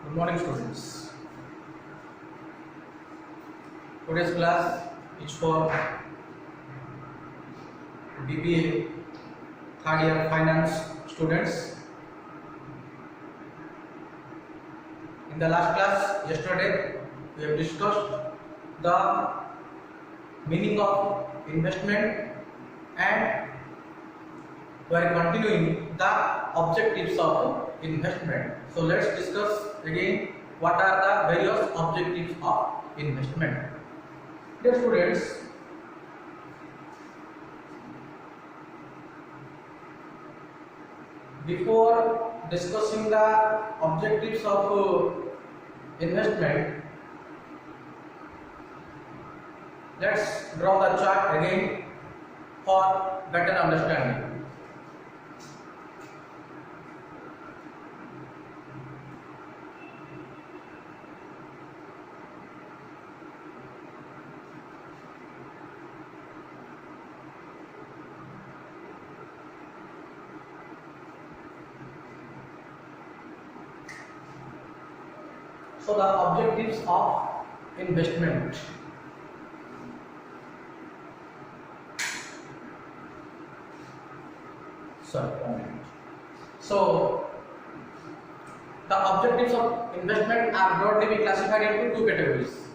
Good morning, students. Today's class is for BBA third year finance students. In the last class yesterday, we have discussed the meaning of investment and we are continuing the objectives of investment. So let's discuss again what are the various objectives of investment. Dear students, before discussing the objectives of investment, let's draw the chart again for better understanding. So the objectives of investment. So the objectives of investment are broadly classified into two categories.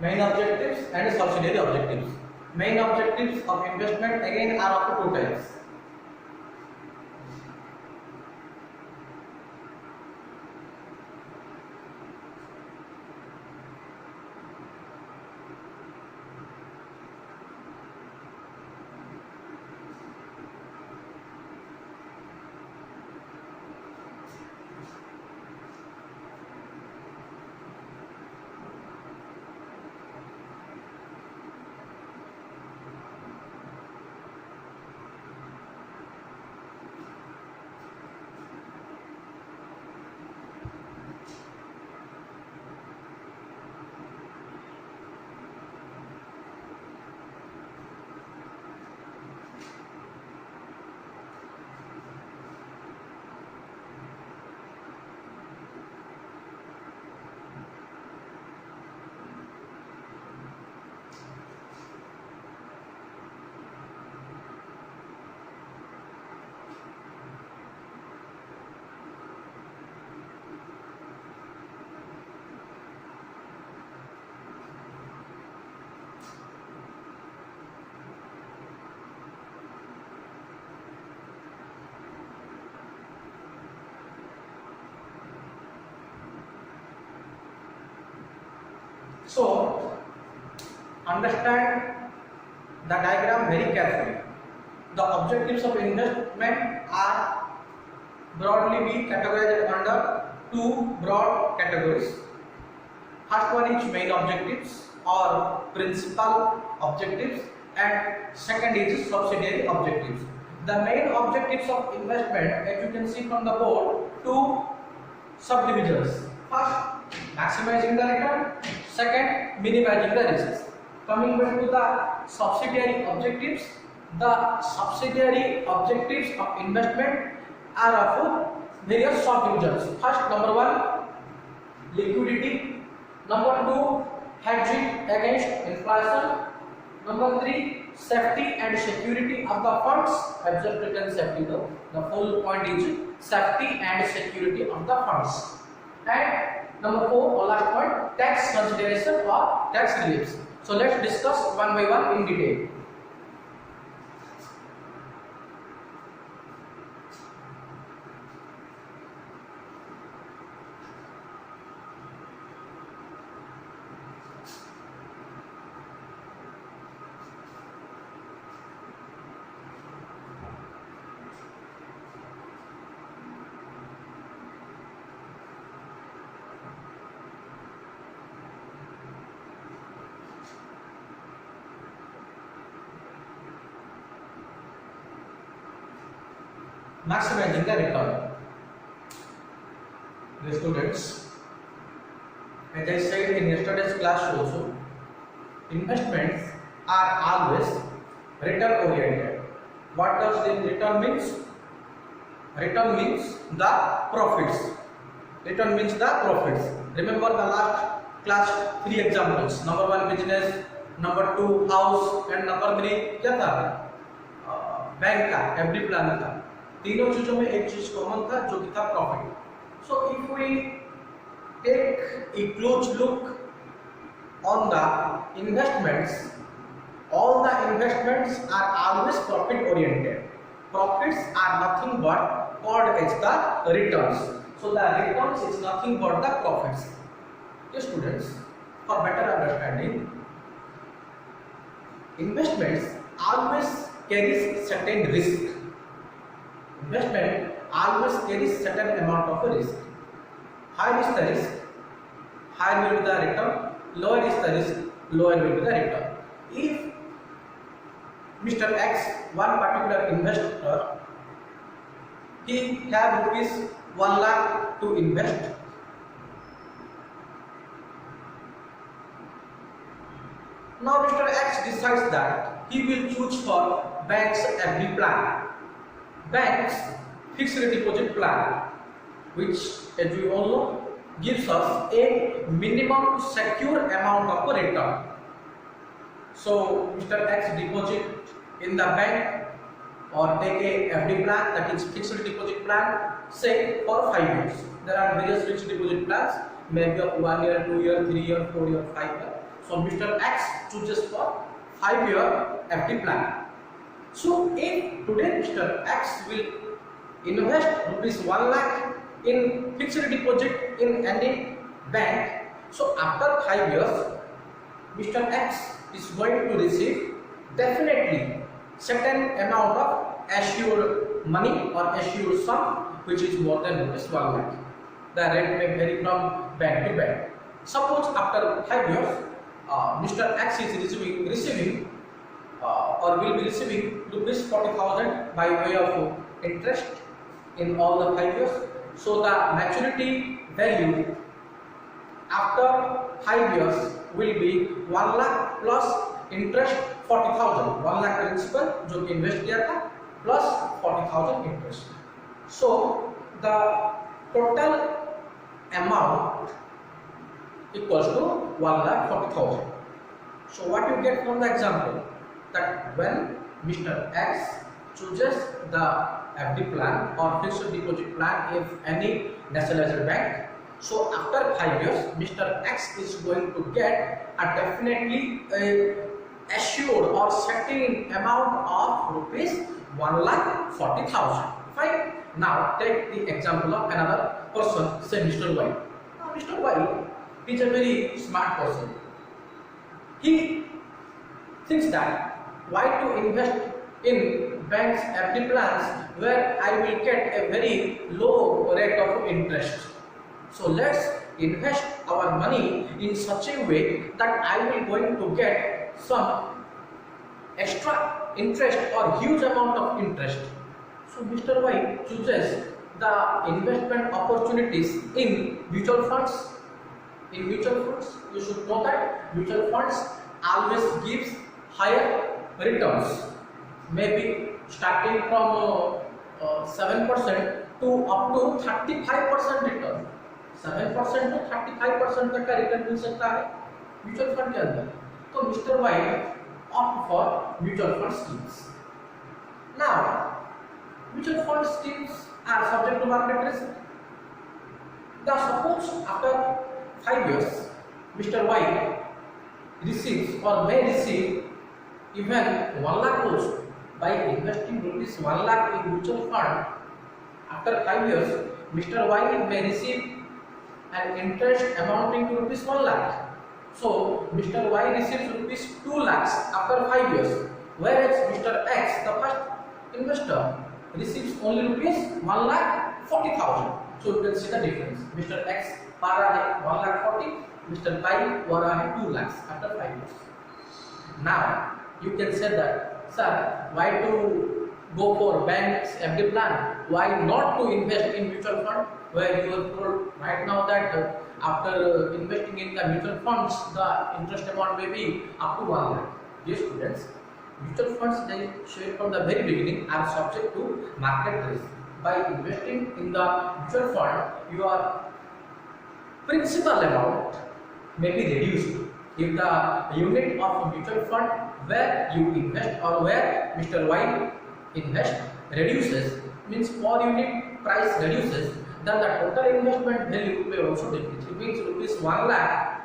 Main objectives and subsidiary objectives. Main objectives of investment again are of two types. So understand the diagram very carefully. The objectives of investment are broadly be categorized under two broad categories. First one is main objectives or principal objectives and second is subsidiary objectives. The main objectives of investment, as you can see from the board, two subdivisions. First, maximizing the return. Second, minimizing the risks. Coming back to the subsidiary objectives, the subsidiary objectives of investment are of various subdivisions. First, number one, liquidity. Number two, hedging against inflation. Number three, safety and security of the funds. I've just written safety though. The full point is safety and security of the funds. And number four, or last point, tax consideration or tax reliefs. So let's discuss one by one in detail. maximizing the return. The students, as I said in yesterday's class also, investments are always return oriented. What does the return means? Return means the profits. Return means the profits. Remember the last class 3 examples. Number 1 business, number 2 house and number 3 क्या था? Bank का, FD plan था. तीनों चीजों में एक चीज common था जो कि था profit. So if we take a close look on the investments, all the investments are always profit oriented. Profits are nothing but called as the returns. So the returns is nothing but the profits. Okay, students, for better understanding, investments always carries certain risk. Investment always carries certain amount of risk. Higher is the risk, higher will be the return. Lower is the risk, lower will be the return. If Mr. X, one particular investor, he have rupees 1 lakh to invest. Now Mr. X decides that he will choose for bank's FD plan, bank's fixed deposit plan, which, as we all know, gives us a minimum secure amount of return. So Mr. X deposit in the bank or take a FD plan, that is fixed deposit plan, say for 5 years. There are various fixed deposit plans, maybe of 1 year, 2 year, 3 year, 4 year, 5 year. So Mr. X chooses for 5-year FD plan. So if today Mr. X will invest rupees 1 lakh in fixed deposit in any bank, so after 5 years Mr. X is going to receive definitely certain amount of assured money or assured sum which is more than rupees 1 lakh. The rate may vary from bank to bank. Suppose after 5 years Mr. X is receiving or will be receiving rupees 40,000 by way of interest in all the 5 years. So the maturity value after 5 years will be 1 lakh plus interest 40,000. 1 lakh principal जो कि invest किया था plus 40,000 interest. So the total amount equals to 1,40,000. So what you get from the example, that when Mr. X chooses the FD plan or fixed deposit plan if any nationalized bank, so after 5 years Mr. X is going to get a definitely assured or certain amount of rupees 1,40,000. Fine. Now take the example of another person, say Mr. Y. Now Mr. Y is a very smart person. He thinks that why to invest in bank's FD plans where I will get a very low rate of interest. So let's invest our money in such a way that I will going to get some extra interest or huge amount of interest. So Mr. Y chooses the investment opportunities in mutual funds. In mutual funds, you should know that mutual funds always gives higher returns, maybe starting from 7% to up to 35% return. 7% to 35% तक का return मिल सकता है mutual fund के अंदर. तो mister Y opt for mutual fund schemes. Now, mutual fund schemes are subject to market risk. Now, suppose after 5 years, Mr. Y receives or may receive even 1 lakh also by investing rupees 1 lakh in mutual fund. After 5 years, Mr. Y may receive an interest amounting to rupees 1 lakh. So Mr. Y receives rupees 2 lakhs after 5 years, whereas Mr. X, the first investor, receives only rupees 1,40,000. So you can see the difference. Mr. X पा रहा है 1,40,000, Mr. Y पा रहा है 2 lakhs after 5 years. Now you can say that, sir, why to go for bank's FD plan? Why not to invest in mutual fund, where you are told right now that after investing in the mutual funds, the interest amount may be up to 1 lakh. Dear students, mutual funds, they said from the very beginning, are subject to market risk. By investing in the mutual fund, your principal amount may be reduced. If the unit of mutual fund where you invest or where Mr. Y invest reduces, means per unit price reduces, then the total investment value may also decrease. It means rupees 1 lakh,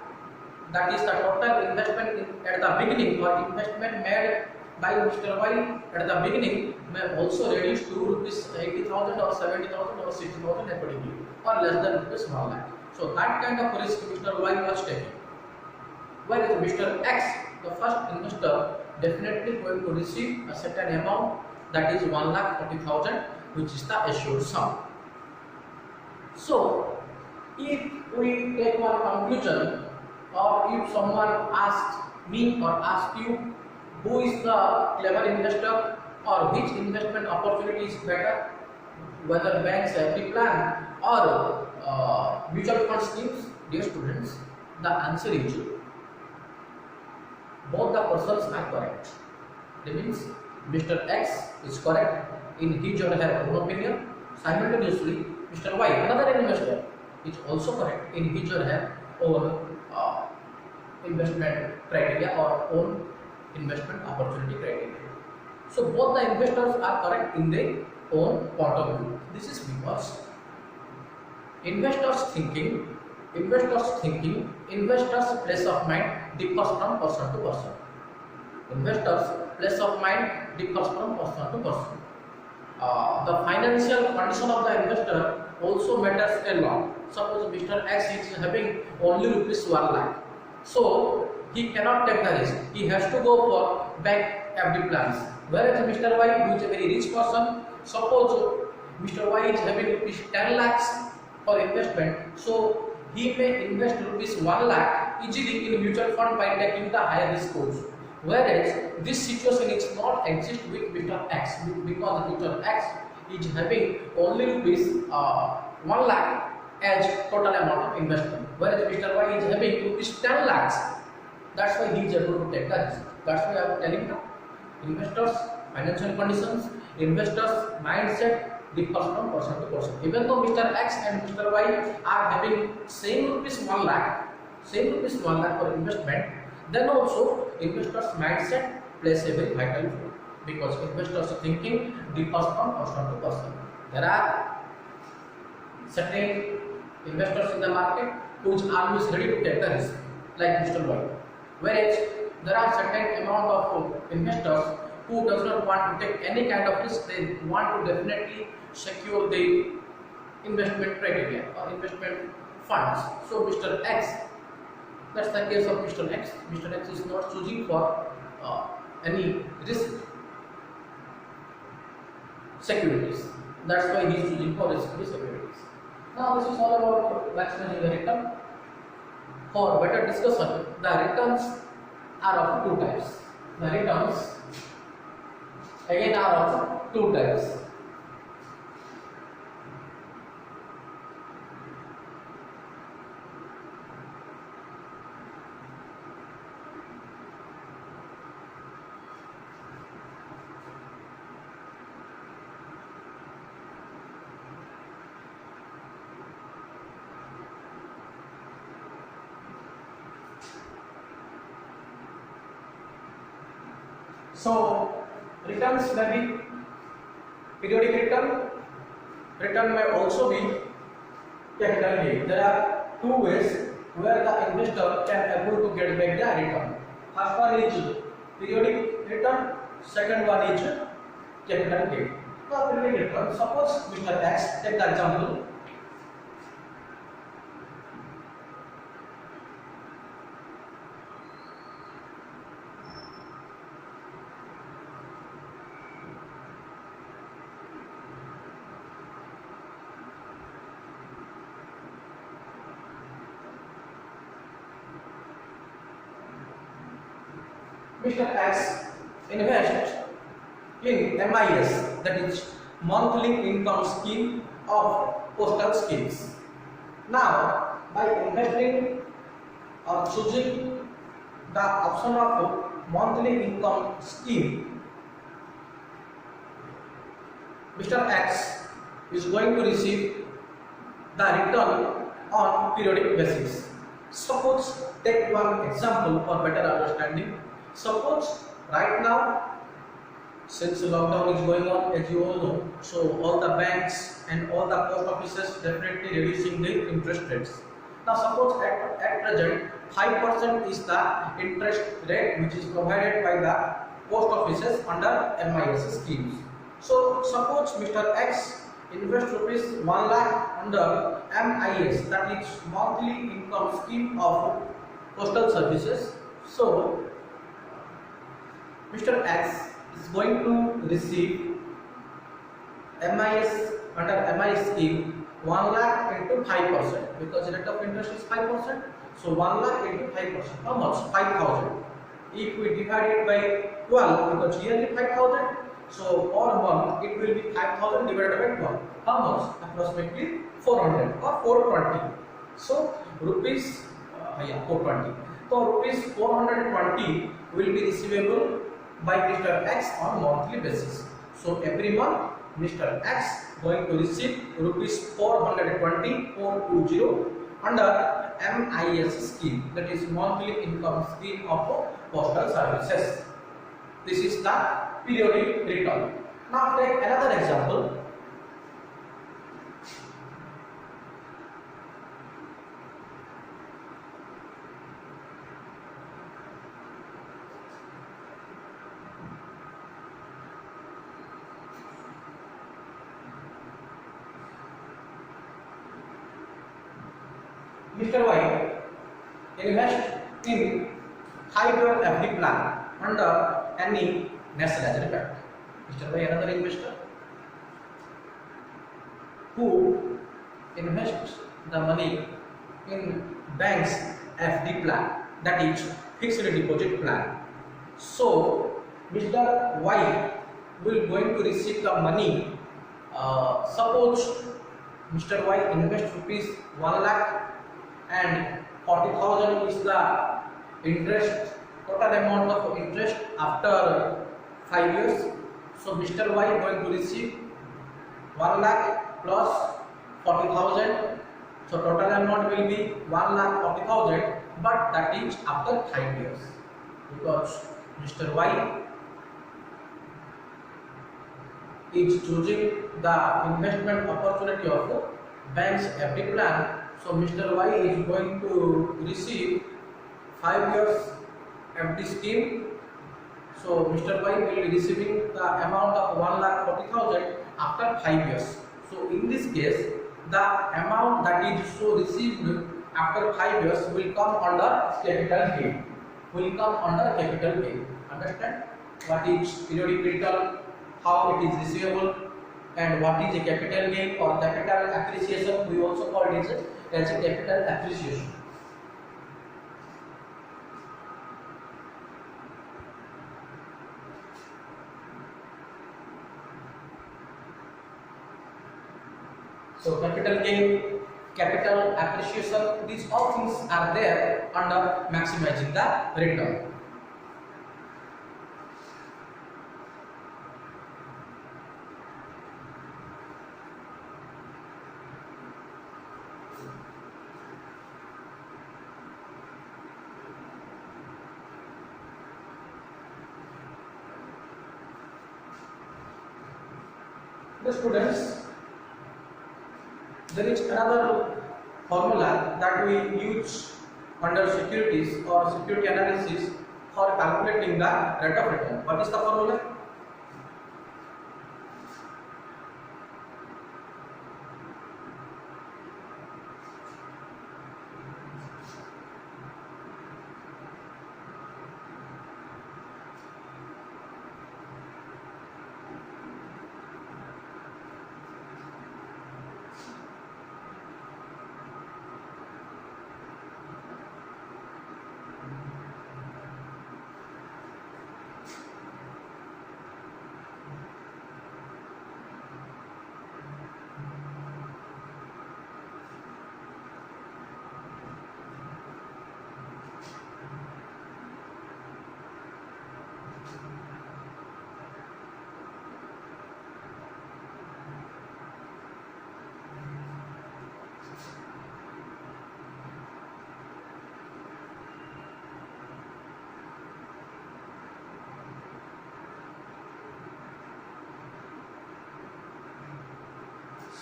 that is the total investment at the beginning, or investment made by Mr. Y at the beginning, may also reduce to rupees 80,000 or 70,000 or 60,000 accordingly, or less than rupees 1 lakh. So that kind of risk Mr. Y was taking. Whereas Mr. X, the first investor, definitely going to receive a certain amount, that is 1,40,000, which is the assured sum. So, if we take one conclusion, or if someone asks me or asks you, who is the clever investor, or which investment opportunity is better, whether bank's FD plan or mutual fund schemes, dear students, the answer is both the persons are correct. That means Mr. X is correct in his or her own opinion. Simultaneously, Mr. Y, another investor, is also correct in his or her own investment criteria or own investment opportunity criteria. So both the investors are correct in their own point of view. This is because investors' place of mind differs from person to person. Investors' place of mind differs from person to person. The financial condition of the investor also matters a lot. Suppose Mr. X is having only rupees 1 lakh, so he cannot take the risk. He has to go for bank FD plans. Whereas Mr. Y, who is a very rich person, suppose Mr. Y is having rupees 10 lakhs for investment, so he may invest rupees 1 lakh easily in mutual fund by taking the higher risk also. Whereas this situation is not exist with Mr. X, because Mr. X is having only rupees 1 lakh as total amount of investment, whereas Mr. Y is having rupees 10 lakhs. That's why he is able to take the risk. That's why I am telling you, investors' financial conditions, investors' mindset differs from person to person. Even though Mr. X and Mr. Y are having same rupees 1 lakh for investment, then also investors' mindset plays a very vital role, because investors' thinking differs from person to person. There are certain investors in the market who is always ready to take the risk, like Mr. Y. Whereas there are certain amount of investors who does not want to take any kind of risk. They want to definitely secure the investment criteria or investment funds. So Mr. X, that's the case of Mr. X. Mr. X is not choosing for any risk securities. That's why he is choosing for risk-free securities. Now this is all about maximizing the return. For better discussion, the returns are of two types. The returns again are of two types. So returns may be periodic return. Return may also be capital gain. There are two ways where the investor can able to get back the return. First one is periodic return. Second one is capital gain. The periodic return. Suppose Mr. X, take the example. Mr. X invests in MIS. that is monthly income scheme of postal schemes. Now, by investing or choosing the option of monthly income scheme, Mr. X is going to receive the return on periodic basis. Suppose, take one example for better understanding. Suppose right now, since lockdown is going on, as you all know, so all the banks and all the post offices definitely reducing the interest rates. Now suppose at present 5% is the interest rate which is provided by the post offices under MIS schemes. So suppose Mr. X invest rupees 1 lakh under MIS, that is monthly income scheme of postal services. So Mr. X is going to receive MIS under MIS scheme 1 lakh into 5% because the rate of interest is 5%. So 1 lakh into 5%. How much? 5,000. If we divide it by 12, because yearly 5,000, so per month it will be 5,000 divided by 12. How much? Approximately 400 or 420. So rupees 420. So rupees 420 will be receivable by Mr. X on monthly basis. So every month Mr. X going to receive rupees 420 under MIS scheme, that is monthly income scheme of postal services. This is the periodic return. Now take another example. Mr. Y invest in 5-year FD plan under any nationalized bank. Mr. Y, another investor who invests the money in bank's FD plan, that is fixed deposit plan. So Mr. Y will going to receive the money. Suppose Mr. Y invest rupees 1 lakh and 40,000 is the interest, total amount of interest after 5 years. So Mr. Y going to receive 1 lakh plus 40,000. So total amount will be 1,40,000, but that is after 5 years, because Mr. Y is choosing the investment opportunity of bank's FD plan. So Mr. Y is going to receive 5 years FD scheme. So Mr. Y will be receiving the amount of 1,40,000 after 5 years. So in this case, the amount that is so received after 5 years will come under capital gain. Understand what is periodic return, how it is receivable, and what is a capital gain or capital appreciation. We also call it as a capital appreciation. So capital gain, capital appreciation, these all things are there under maximizing the return. The students, there is another formula that we use under securities or security analysis for calculating the rate of return. What is the formula?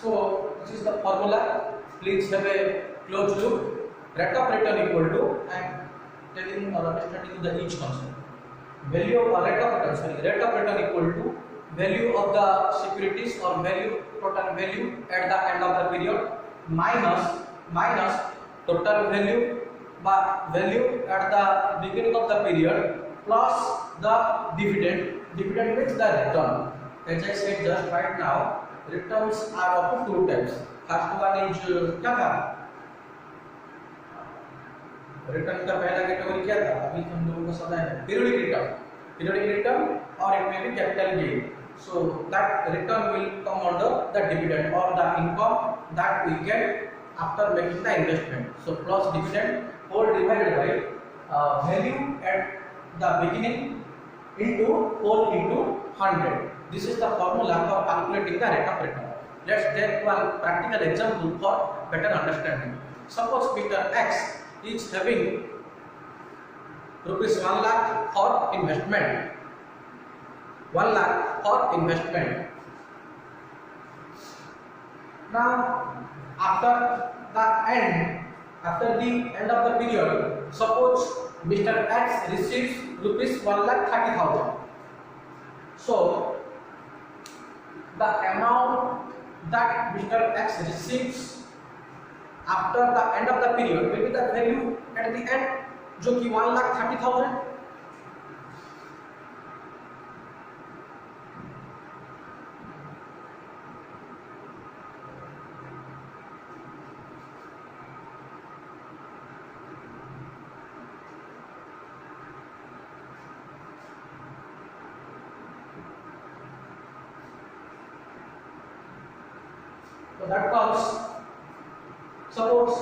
So this is the formula. Please have a close look. Rate of return equal to, I am telling or understanding the each concept. Value or rate of return, rate of return equal to value of the securities or value, total value at the end of the period minus total value value at the beginning of the period plus the dividend. Dividend means the return. As I said just right now, returns are of two types. First one is क्या था? Return का पहला category क्या था? अभी हम लोगों को समझा है periodic return, or it may be capital gain. So that return will come under the dividend or the income that we get after making the investment. So plus dividend whole divided by value at the beginning into whole into 100. This is the formula for calculating the rate of return. Let's take one practical example for better understanding. Suppose Mr. X is having rupees 1 lakh for investment. 1 lakh for investment. Now, after the end of the period, suppose Mr. X receives rupees 1,30,000. So, the amount that Mr. X receives after the end of the period will be the value at the end, जो कि 1,30,000. So that comes, suppose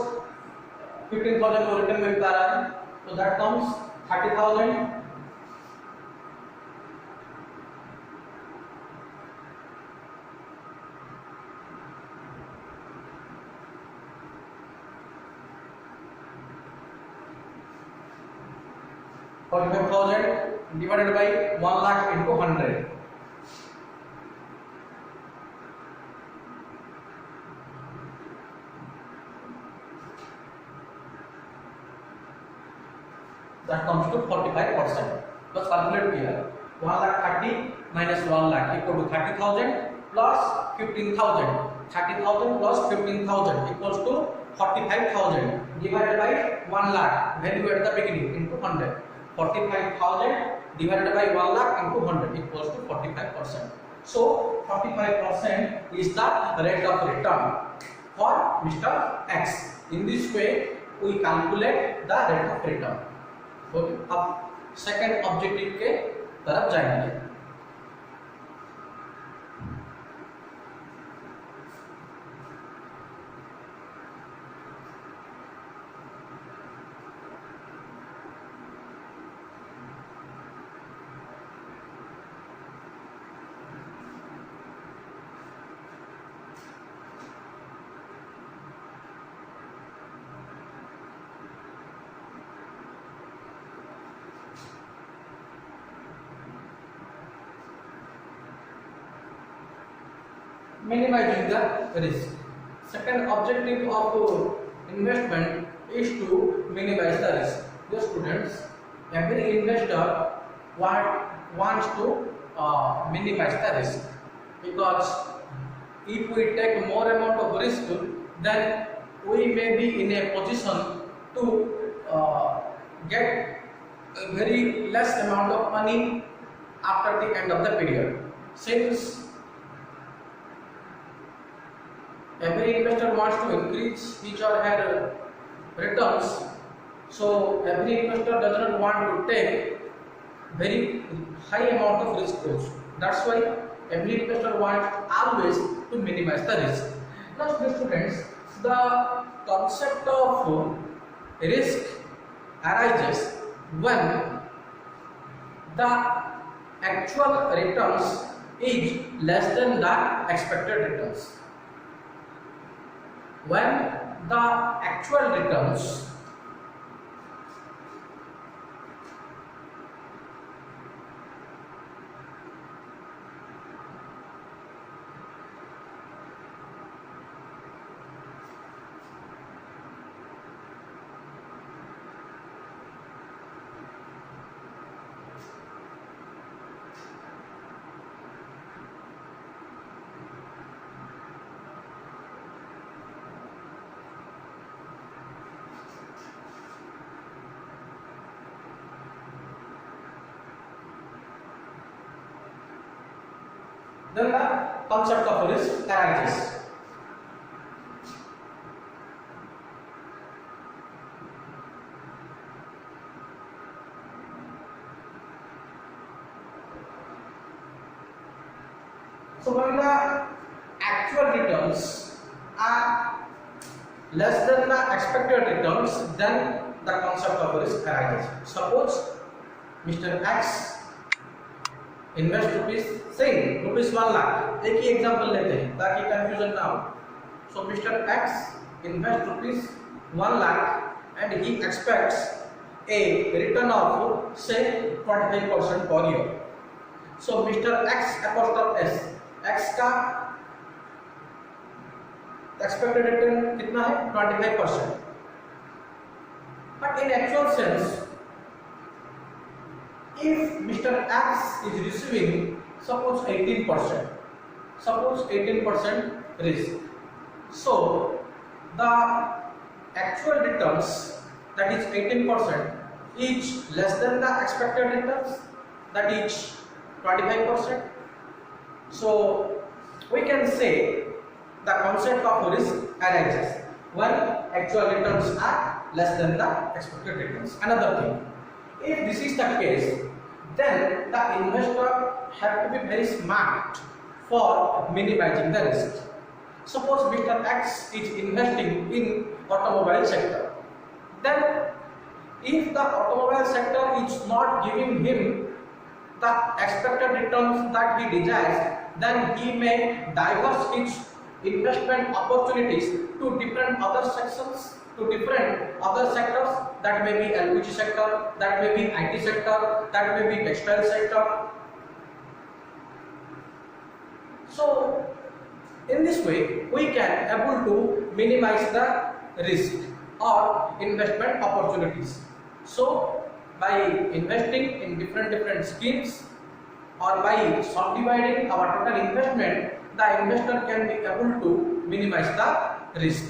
15,000 को return में बता रहा है, so that comes 30,000 45,000 divided by 1 lakh into 100. That comes to 45%. Plus calculate here. 1,30,000 minus 1 lakh equal to 30,000 plus 15,000. 30,000 plus 15,000 equals to 45,000 divided by 1 lakh value at the beginning into 100. 45,000 divided by 1 lakh into 100 equals to 45%. So 45% is the rate of return for Mr. X. In this way, we calculate the rate of return. Okay, अब second objective के तरफ जाएंगे. Minimizing the risk. Second objective of investment is to minimize the risk. Dear students, every investor wants to minimize the risk, because if we take more amount of risk, then we may be in a position to get a very less amount of money after the end of the period. Since every investor wants to increase his or her returns, so every investor does not want to take very high amount of risk also. That's why every investor wants always to minimize the risk. Now, students, the concept of risk arises when the actual returns is less than the expected returns. When the actual returns then the concept of risk arises. So when the actual returns are less than the expected returns, then the concept of risk arises. Suppose Mr. X invest rupees 1 lakh. एक ही example लेते हैं ताकि confusion ना हो. So Mr. X invest rupees 1 lakh and he expects a return of say 25% per year. So Mr. X apostrophe S, X का expected return कितना है 25%. But in actual sense, if Mr. X is receiving suppose 18% risk, so the actual returns, that is 18%, is less than the expected returns, that is 25%. So we can say the concept of risk arises when actual returns are less than the expected returns. Another thing, if this is the case, then the investor have to be very smart for minimizing the risk. Suppose Mr. X is investing in automobile sector. Then if the automobile sector is not giving him the expected returns that he desires, then he may diverse his investment opportunities to different other sections, to different other sectors, that may be LPG sector, that may be IT sector, that may be textile sector. So in this way we can able to minimize the risk or investment opportunities. So by investing in different schemes or by subdividing our total investment, the investor can be able to minimize the risk.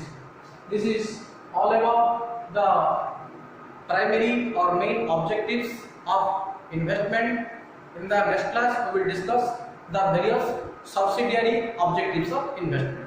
This is all about the primary or main objectives of investment. In the next class we will discuss the various subsidiary objectives of investment.